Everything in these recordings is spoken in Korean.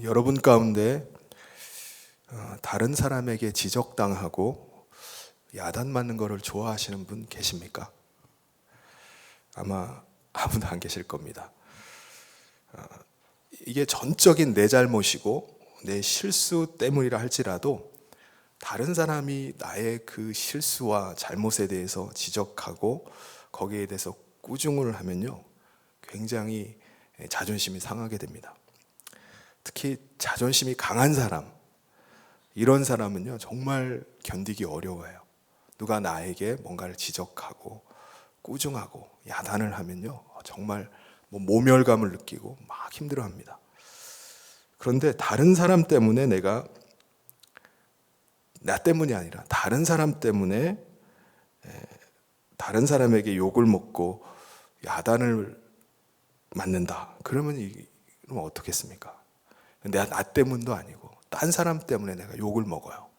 여러분 가운데 다른 사람에게 지적당하고 야단맞는 것을 좋아하시는 분 계십니까? 아마 아무도 안 계실 겁니다. 이게 전적인 내 잘못이고 내 실수 때문이라 할지라도 다른 사람이 나의 그 실수와 잘못에 대해서 지적하고 거기에 대해서 꾸중을 하면요, 굉장히 자존심이 상하게 됩니다. 특히 자존심이 강한 사람, 이런 사람은요 정말 견디기 어려워요. 누가 나에게 뭔가를 지적하고 꾸중하고 야단을 하면요 정말 모멸감을 느끼고 막 힘들어합니다. 그런데 다른 사람 때문에 나 때문이 아니라 다른 사람 때문에 다른 사람에게 욕을 먹고 야단을 맞는다. 그러면 어떻겠습니까? 나 때문도 아니고 딴 사람 때문에 내가 욕을 먹어요.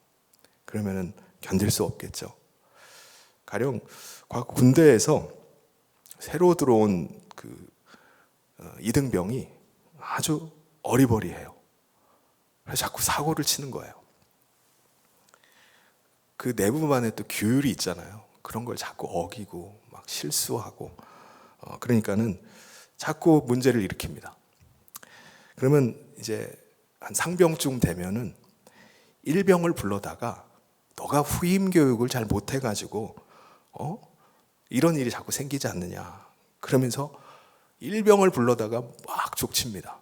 그러면은 견딜 수 없겠죠. 가령 과거 군대에서 새로 들어온 그 이등병이 아주 어리버리해요. 그래서 자꾸 사고를 치는 거예요. 그 내부만의 또 규율이 있잖아요. 그런 걸 자꾸 어기고 막 실수하고 그러니까는 자꾸 문제를 일으킵니다. 그러면 이제 한 상병쯤 되면은 일병을 불러다가 너가 후임 교육을 잘 못해가지고 이런 일이 자꾸 생기지 않느냐 그러면서 일병을 불러다가 막 족칩니다.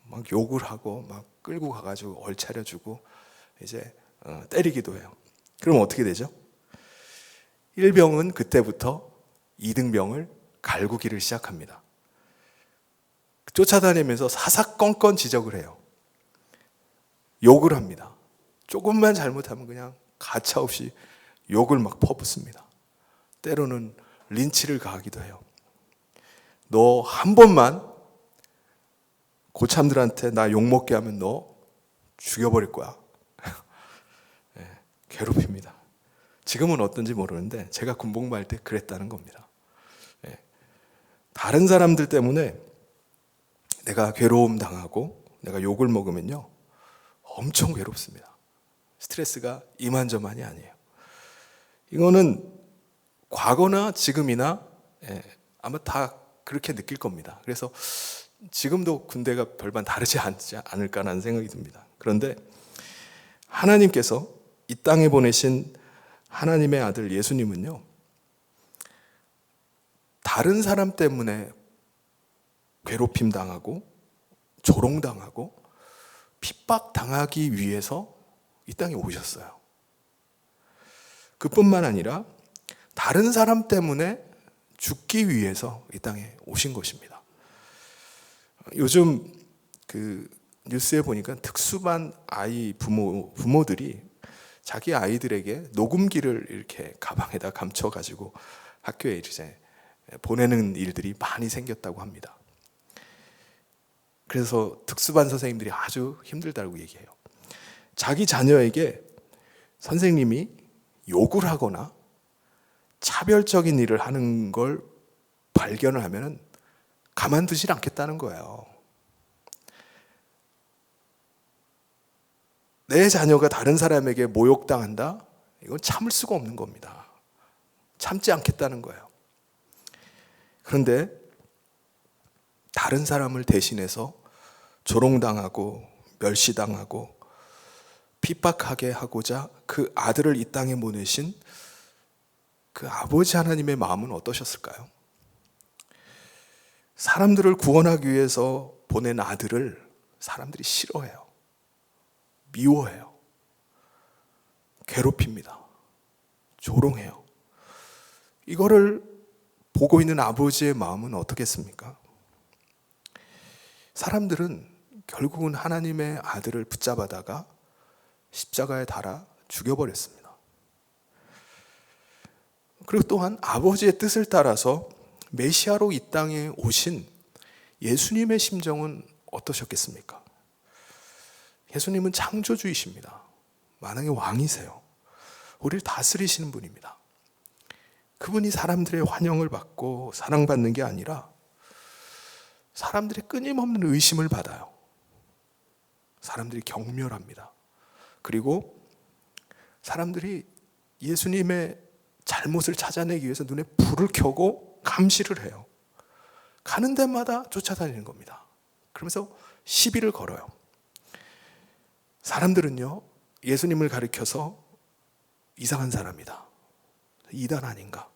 막 욕을 하고 막 끌고 가가지고 얼차려주고 이제 때리기도 해요. 그럼 어떻게 되죠? 일병은 그때부터 이등병을 갈구기를 시작합니다. 쫓아다니면서 사사건건 지적을 해요. 욕을 합니다. 조금만 잘못하면 그냥 가차없이 욕을 막 퍼붓습니다. 때로는 린치를 가하기도 해요. 너 한 번만 고참들한테 나 욕먹게 하면 너 죽여버릴 거야. 네, 괴롭힙니다. 지금은 어떤지 모르는데 제가 군복무할 때 그랬다는 겁니다. 네, 다른 사람들 때문에 내가 괴로움 당하고 내가 욕을 먹으면요 엄청 괴롭습니다. 스트레스가 이만저만이 아니에요. 이거는 과거나 지금이나 아마 다 그렇게 느낄 겁니다. 그래서 지금도 군대가 별반 다르지 않을까라는 생각이 듭니다. 그런데 하나님께서 이 땅에 보내신 하나님의 아들 예수님은요 다른 사람 때문에 괴롭힘 당하고 조롱당하고 핍박당하기 위해서 이 땅에 오셨어요. 그뿐만 아니라 다른 사람 때문에 죽기 위해서 이 땅에 오신 것입니다. 요즘 그 뉴스에 보니까 특수반 아이 부모들이 자기 아이들에게 녹음기를 이렇게 가방에다 감춰가지고 학교에 이제 보내는 일들이 많이 생겼다고 합니다. 그래서 특수반 선생님들이 아주 힘들다고 얘기해요. 자기 자녀에게 선생님이 욕을 하거나 차별적인 일을 하는 걸 발견을 하면 가만두질 않겠다는 거예요. 내 자녀가 다른 사람에게 모욕당한다? 이건 참을 수가 없는 겁니다. 참지 않겠다는 거예요. 그런데 다른 사람을 대신해서 조롱당하고 멸시당하고 핍박하게 하고자 그 아들을 이 땅에 보내신 그 아버지 하나님의 마음은 어떠셨을까요? 사람들을 구원하기 위해서 보낸 아들을 사람들이 싫어해요. 미워해요. 괴롭힙니다. 조롱해요. 이거를 보고 있는 아버지의 마음은 어떻겠습니까? 사람들은 결국은 하나님의 아들을 붙잡아다가 십자가에 달아 죽여버렸습니다. 그리고 또한 아버지의 뜻을 따라서 메시아로 이 땅에 오신 예수님의 심정은 어떠셨겠습니까? 예수님은 창조주이십니다. 만왕의 왕이세요. 우리를 다스리시는 분입니다. 그분이 사람들의 환영을 받고 사랑받는 게 아니라 사람들의 끊임없는 의심을 받아요. 사람들이 경멸합니다. 그리고 사람들이 예수님의 잘못을 찾아내기 위해서 눈에 불을 켜고 감시를 해요. 가는 데마다 쫓아다니는 겁니다. 그러면서 시비를 걸어요. 사람들은요, 예수님을 가리켜서 이상한 사람이다, 이단 아닌가,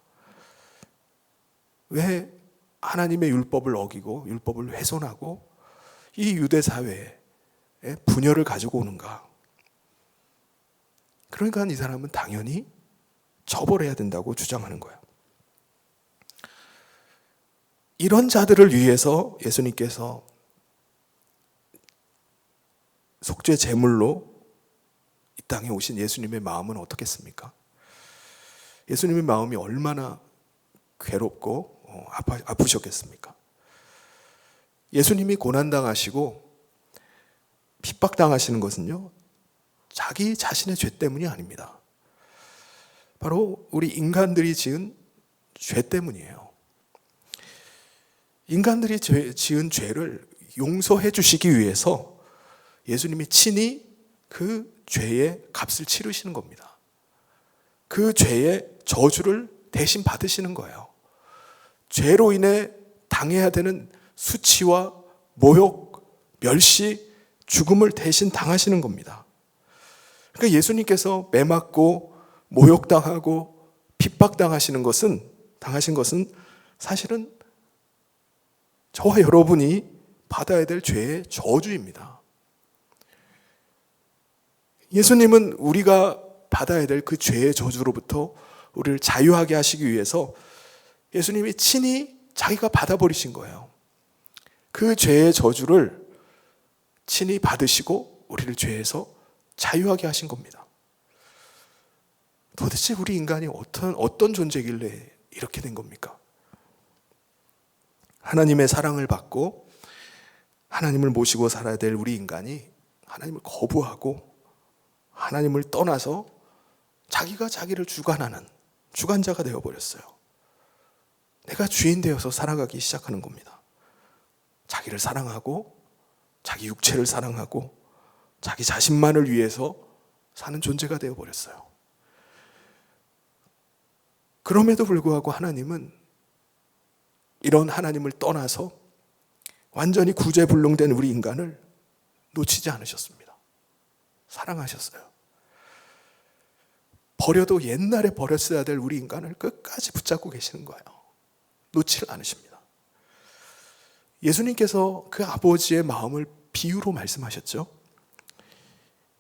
왜 하나님의 율법을 어기고 율법을 훼손하고 이 유대 사회에 분열을 가지고 오는가. 그러니까 이 사람은 당연히 처벌해야 된다고 주장하는 거예요. 이런 자들을 위해서 예수님께서 속죄 제물로 이 땅에 오신 예수님의 마음은 어떻겠습니까? 예수님의 마음이 얼마나 괴롭고 아프셨겠습니까? 예수님이 고난당하시고 핍박당하시는 것은요, 자기 자신의 죄 때문이 아닙니다. 바로 우리 인간들이 지은 죄 때문이에요. 인간들이 지은 죄를 용서해 주시기 위해서 예수님이 친히 그 죄의 값을 치르시는 겁니다. 그 죄의 저주를 대신 받으시는 거예요. 죄로 인해 당해야 되는 수치와 모욕, 멸시, 죽음을 대신 당하시는 겁니다. 그러니까 예수님께서 매맞고 모욕당하고 핍박당하신 것은 사실은 저와 여러분이 받아야 될 죄의 저주입니다. 예수님은 우리가 받아야 될 그 죄의 저주로부터 우리를 자유하게 하시기 위해서 예수님이 친히 자기가 받아버리신 거예요. 그 죄의 저주를 친히 받으시고 우리를 죄에서 자유하게 하신 겁니다. 도대체 우리 인간이 어떤 존재길래 이렇게 된 겁니까? 하나님의 사랑을 받고 하나님을 모시고 살아야 될 우리 인간이 하나님을 거부하고 하나님을 떠나서 자기가 자기를 주관하는 주관자가 되어버렸어요. 내가 주인 되어서 살아가기 시작하는 겁니다. 자기를 사랑하고 자기 육체를 사랑하고 자기 자신만을 위해서 사는 존재가 되어버렸어요. 그럼에도 불구하고 하나님은 이런 하나님을 떠나서 완전히 구제불능된 우리 인간을 놓치지 않으셨습니다. 사랑하셨어요. 버려도 옛날에 버렸어야 될 우리 인간을 끝까지 붙잡고 계시는 거예요. 놓지를 않으십니다. 예수님께서 그 아버지의 마음을 비유로 말씀하셨죠.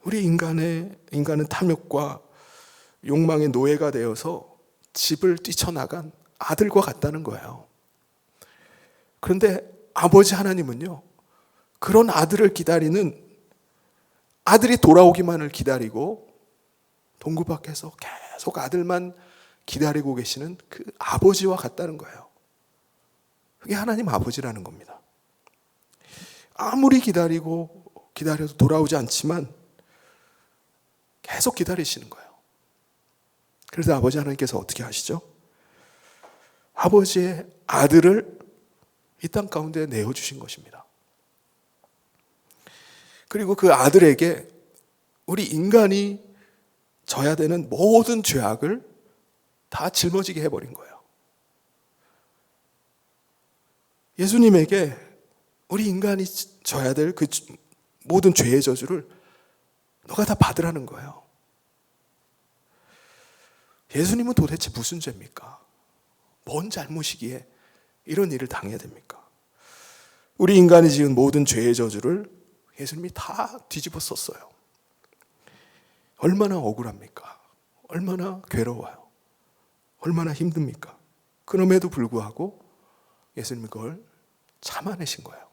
우리 인간은 탐욕과 욕망의 노예가 되어서 집을 뛰쳐나간 아들과 같다는 거예요. 그런데 아버지 하나님은요, 그런 아들을 기다리는, 아들이 돌아오기만을 기다리고 동굴 밖에서 계속 아들만 기다리고 계시는 그 아버지와 같다는 거예요. 그게 하나님 아버지라는 겁니다. 아무리 기다려도 돌아오지 않지만 계속 기다리시는 거예요. 그래서 아버지 하나님께서 어떻게 하시죠? 아버지의 아들을 이 땅 가운데 내어주신 것입니다. 그리고 그 아들에게 우리 인간이 져야 되는 모든 죄악을 다 짊어지게 해버린 거예요. 예수님에게 우리 인간이 져야 될 그 모든 죄의 저주를 너가 다 받으라는 거예요. 예수님은 도대체 무슨 죄입니까? 뭔 잘못이기에 이런 일을 당해야 됩니까? 우리 인간이 지은 모든 죄의 저주를 예수님이 다 뒤집어 썼어요. 얼마나 억울합니까? 얼마나 괴로워요? 얼마나 힘듭니까? 그럼에도 불구하고 예수님이 그걸 참아내신 거예요.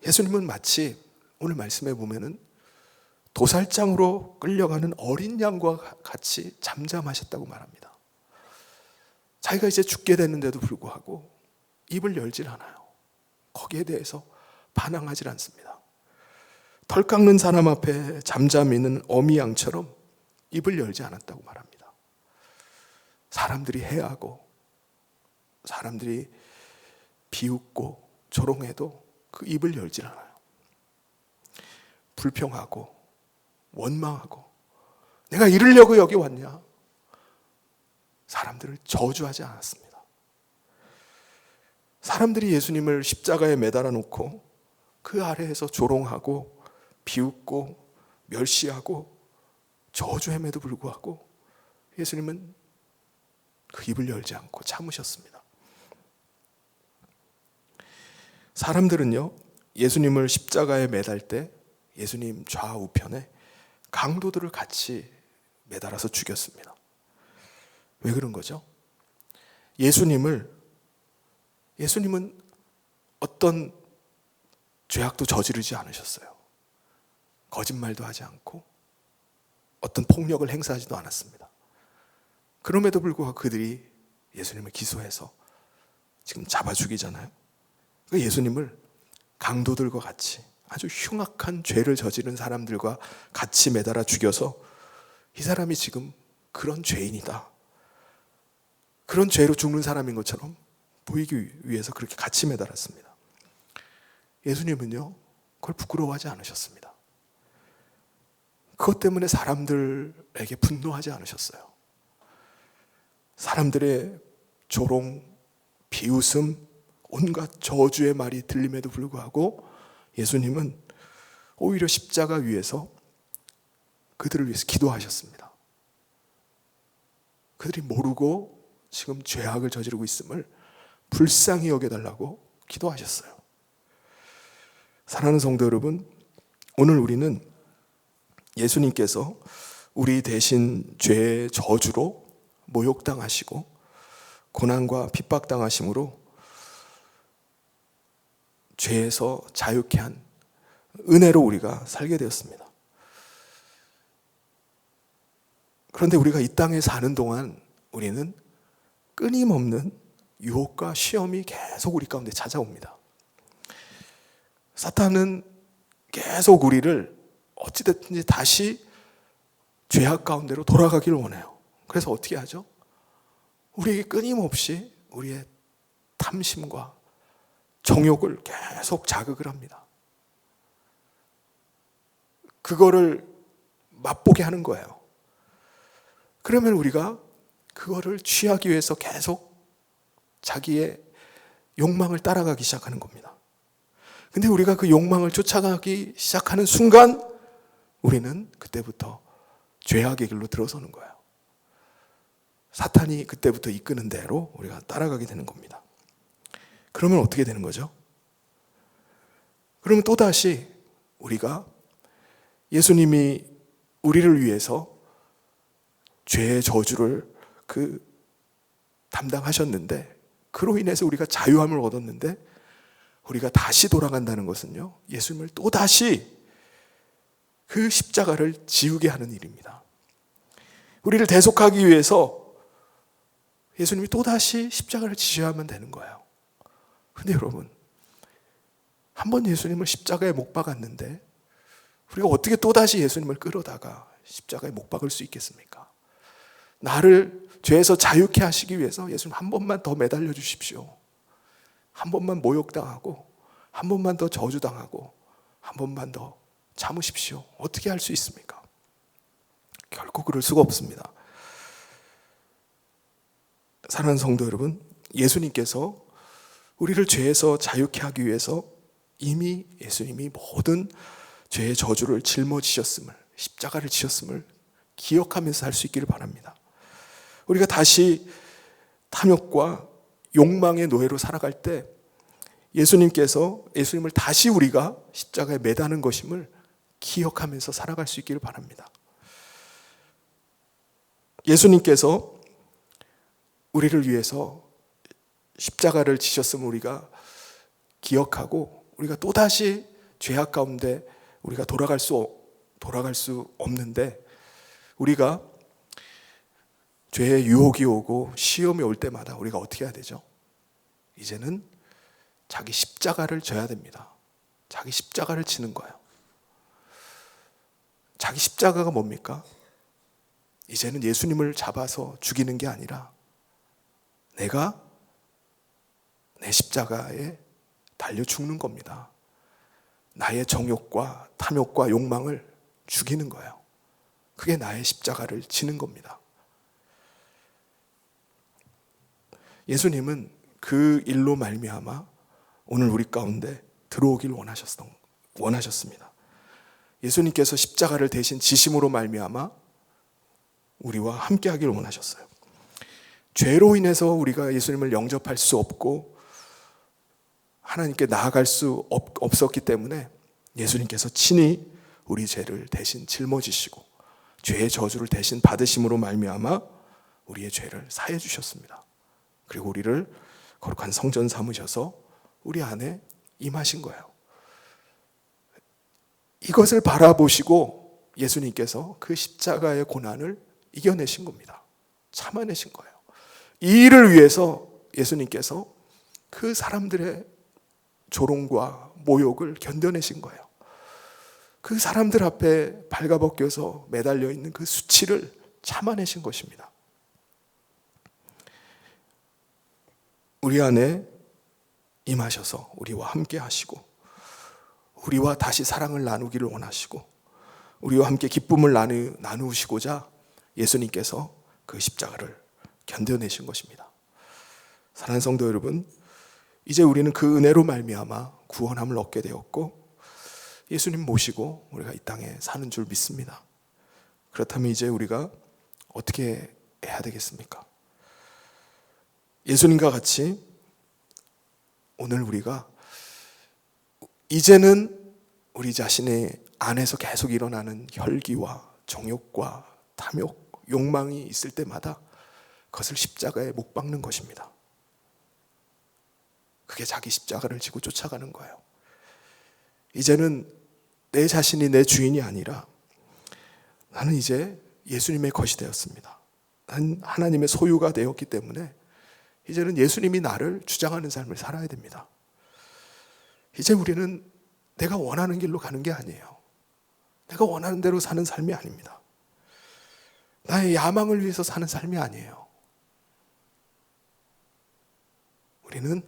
예수님은 마치 오늘 말씀에 보면은 도살장으로 끌려가는 어린 양과 같이 잠잠하셨다고 말합니다. 자기가 이제 죽게 됐는데도 불구하고 입을 열질 않아요. 거기에 대해서 반항하지 않습니다. 털 깎는 사람 앞에 잠잠히 있는 어미 양처럼 입을 열지 않았다고 말합니다. 사람들이 해하고 사람들이 비웃고 조롱해도 그 입을 열질 않아요. 불평하고 원망하고 내가 이러려고 여기 왔냐? 사람들을 저주하지 않았습니다. 사람들이 예수님을 십자가에 매달아 놓고 그 아래에서 조롱하고 비웃고 멸시하고 저주함에도 불구하고 예수님은 그 입을 열지 않고 참으셨습니다. 사람들은요, 예수님을 십자가에 매달 때 예수님 좌우편에 강도들을 같이 매달아서 죽였습니다. 왜 그런 거죠? 예수님은 어떤 죄악도 저지르지 않으셨어요. 거짓말도 하지 않고 어떤 폭력을 행사하지도 않았습니다. 그럼에도 불구하고 그들이 예수님을 기소해서 지금 잡아 죽이잖아요. 그러니까 예수님을 강도들과 같이 아주 흉악한 죄를 저지른 사람들과 같이 매달아 죽여서 이 사람이 지금 그런 죄인이다, 그런 죄로 죽는 사람인 것처럼 보이기 위해서 그렇게 같이 매달았습니다. 예수님은요, 그걸 부끄러워하지 않으셨습니다. 그것 때문에 사람들에게 분노하지 않으셨어요. 사람들의 조롱, 비웃음, 온갖 저주의 말이 들림에도 불구하고 예수님은 오히려 십자가 위에서 그들을 위해서 기도하셨습니다. 그들이 모르고 지금 죄악을 저지르고 있음을 불쌍히 여겨달라고 기도하셨어요. 사랑하는 성도 여러분, 오늘 우리는 예수님께서 우리 대신 죄의 저주로 모욕당하시고 고난과 핍박당하심으로 죄에서 자유케 한 은혜로 우리가 살게 되었습니다. 그런데 우리가 이 땅에 사는 동안 우리는 끊임없는 유혹과 시험이 계속 우리 가운데 찾아옵니다. 사탄은 계속 우리를 어찌됐든지 다시 죄악 가운데로 돌아가기를 원해요. 그래서 어떻게 하죠? 우리에게 끊임없이 우리의 탐심과 정욕을 계속 자극을 합니다. 그거를 맛보게 하는 거예요. 그러면 우리가 그거를 취하기 위해서 계속 자기의 욕망을 따라가기 시작하는 겁니다. 근데 우리가 그 욕망을 쫓아가기 시작하는 순간 우리는 그때부터 죄악의 길로 들어서는 거예요. 사탄이 그때부터 이끄는 대로 우리가 따라가게 되는 겁니다. 그러면 어떻게 되는 거죠? 그러면 또다시 우리가 예수님이 우리를 위해서 죄의 저주를 담당하셨는데 그로 인해서 우리가 자유함을 얻었는데 우리가 다시 돌아간다는 것은요, 예수님을 또다시 그 십자가를 지우게 하는 일입니다. 우리를 대속하기 위해서 예수님이 또다시 십자가를 지셔야만 되는 거예요. 근데 여러분, 한번 예수님을 십자가에 못 박았는데 우리가 어떻게 또다시 예수님을 끌어다가 십자가에 못 박을 수 있겠습니까? 나를 죄에서 자유케 하시기 위해서 예수님 한 번만 더 매달려 주십시오. 한 번만 모욕당하고 한 번만 더 저주당하고 한 번만 더 참으십시오. 어떻게 할 수 있습니까? 결코 그럴 수가 없습니다. 사랑하는 성도 여러분, 예수님께서 우리를 죄에서 자유케 하기 위해서 이미 예수님이 모든 죄의 저주를 짊어지셨음을, 십자가를 지셨음을 기억하면서 할 수 있기를 바랍니다. 우리가 다시 탐욕과 욕망의 노예로 살아갈 때 예수님을 다시 우리가 십자가에 매다는 것임을 기억하면서 살아갈 수 있기를 바랍니다. 예수님께서 우리를 위해서 십자가를 지셨음을 우리가 기억하고 우리가 또다시 죄악 가운데 우리가 돌아갈 수 없는데 우리가 죄의 유혹이 오고 시험이 올 때마다 우리가 어떻게 해야 되죠? 이제는 자기 십자가를 져야 됩니다. 자기 십자가를 지는 거예요. 자기 십자가가 뭡니까? 이제는 예수님을 잡아서 죽이는 게 아니라 내가 내 십자가에 달려 죽는 겁니다. 나의 정욕과 탐욕과 욕망을 죽이는 거예요. 그게 나의 십자가를 지는 겁니다. 예수님은 그 일로 말미암아 오늘 우리 가운데 들어오길 원하셨습니다. 예수님께서 십자가를 대신 지심으로 말미암아 우리와 함께하길 원하셨어요. 죄로 인해서 우리가 예수님을 영접할 수 없고 하나님께 나아갈 수 없었기 때문에 예수님께서 친히 우리 죄를 대신 짊어지시고 죄의 저주를 대신 받으심으로 말미암아 우리의 죄를 사해 주셨습니다. 그리고 우리를 거룩한 성전 삼으셔서 우리 안에 임하신 거예요. 이것을 바라보시고 예수님께서 그 십자가의 고난을 이겨내신 겁니다. 참아내신 거예요. 이 일을 위해서 예수님께서 그 사람들의 조롱과 모욕을 견뎌내신 거예요. 그 사람들 앞에 발가벗겨서 매달려 있는 그 수치를 참아내신 것입니다. 우리 안에 임하셔서 우리와 함께 하시고 우리와 다시 사랑을 나누기를 원하시고 우리와 함께 기쁨을 나누시고자 예수님께서 그 십자가를 견뎌내신 것입니다. 사랑하는 성도 여러분, 이제 우리는 그 은혜로 말미암아 구원함을 얻게 되었고 예수님 모시고 우리가 이 땅에 사는 줄 믿습니다. 그렇다면 이제 우리가 어떻게 해야 되겠습니까? 예수님과 같이 오늘 우리가 이제는 우리 자신의 안에서 계속 일어나는 혈기와 정욕과 탐욕, 욕망이 있을 때마다 그것을 십자가에 못 박는 것입니다. 그게 자기 십자가를 지고 쫓아가는 거예요. 이제는 내 자신이 내 주인이 아니라 나는 이제 예수님의 것이 되었습니다. 난 하나님의 소유가 되었기 때문에 이제는 예수님이 나를 주장하는 삶을 살아야 됩니다. 이제 우리는 내가 원하는 길로 가는 게 아니에요. 내가 원하는 대로 사는 삶이 아닙니다. 나의 야망을 위해서 사는 삶이 아니에요. 우리는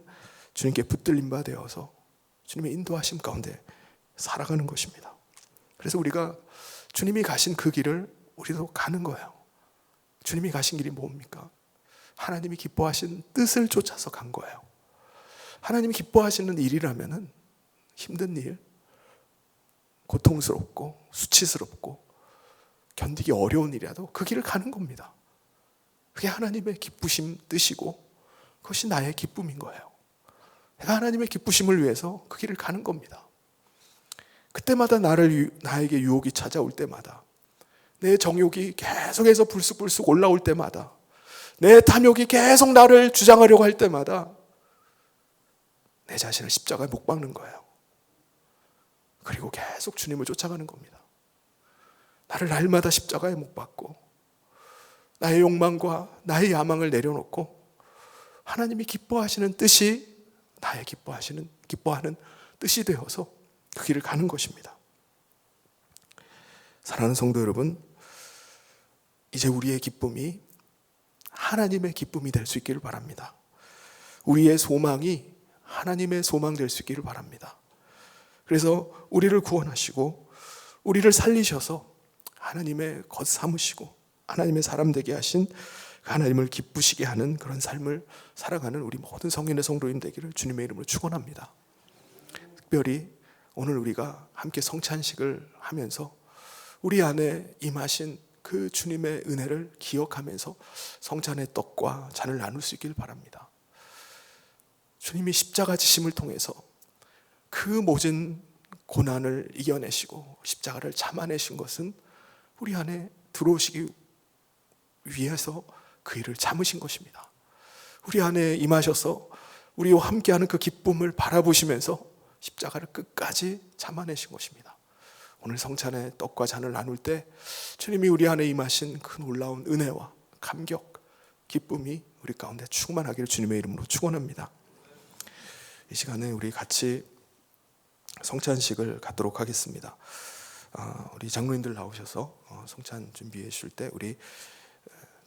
주님께 붙들림 바 되어서 주님의 인도하심 가운데 살아가는 것입니다. 그래서 우리가 주님이 가신 그 길을 우리도 가는 거예요. 주님이 가신 길이 뭡니까? 하나님이 기뻐하신 뜻을 쫓아서 간 거예요. 하나님이 기뻐하시는 일이라면은 힘든 일, 고통스럽고 수치스럽고 견디기 어려운 일이라도 그 길을 가는 겁니다. 그게 하나님의 기쁘심 뜻이고 그것이 나의 기쁨인 거예요. 내가 하나님의 기쁘심을 위해서 그 길을 가는 겁니다. 그때마다 나에게 유혹이 찾아올 때마다 내 정욕이 계속해서 불쑥불쑥 올라올 때마다 내 탐욕이 계속 나를 주장하려고 할 때마다 내 자신을 십자가에 못 박는 거예요. 그리고 계속 주님을 쫓아가는 겁니다. 나를 날마다 십자가에 못 박고 나의 욕망과 나의 야망을 내려놓고 하나님이 기뻐하시는 뜻이 나의 기뻐하는 뜻이 되어서 그 길을 가는 것입니다. 사랑하는 성도 여러분, 이제 우리의 기쁨이 하나님의 기쁨이 될 수 있기를 바랍니다. 우리의 소망이 하나님의 소망 될 수 있기를 바랍니다. 그래서 우리를 구원하시고 우리를 살리셔서 하나님의 것 삼으시고 하나님의 사람 되게 하신 하나님을 기쁘시게 하는 그런 삶을 살아가는 우리 모든 성인의 성도인 되기를 주님의 이름으로 축원합니다. 특별히 오늘 우리가 함께 성찬식을 하면서 우리 안에 임하신 그 주님의 은혜를 기억하면서 성찬의 떡과 잔을 나눌 수 있기를 바랍니다. 주님이 십자가 지심을 통해서 그 모든 고난을 이겨내시고 십자가를 참아내신 것은 우리 안에 들어오시기 위해서 그 일을 참으신 것입니다. 우리 안에 임하셔서 우리와 함께하는 그 기쁨을 바라보시면서 십자가를 끝까지 참아내신 것입니다. 오늘 성찬의 떡과 잔을 나눌 때 주님이 우리 안에 임하신 그 놀라운 은혜와 감격, 기쁨이 우리 가운데 충만하기를 주님의 이름으로 축원합니다. 이 시간에 우리 같이 성찬식을 갖도록 하겠습니다. 우리 장로님들 나오셔서 성찬 준비해 주실 때 우리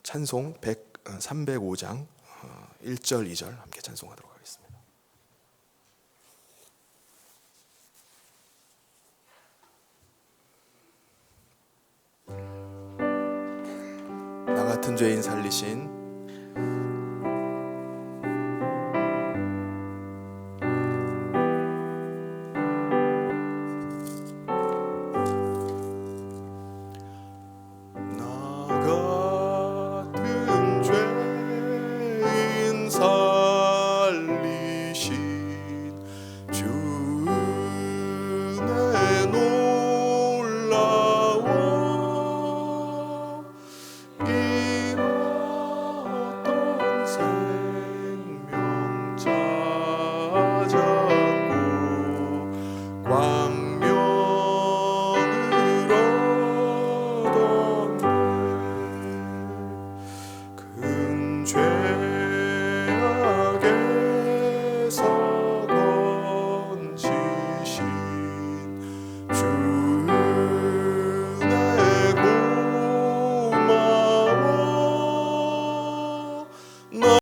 찬송 305장 1절 2절 함께 찬송하도록 하겠습니다. 같은 죄인 살리신 나 같은 죄인 살리신 주 은혜 놀라워 이 어떤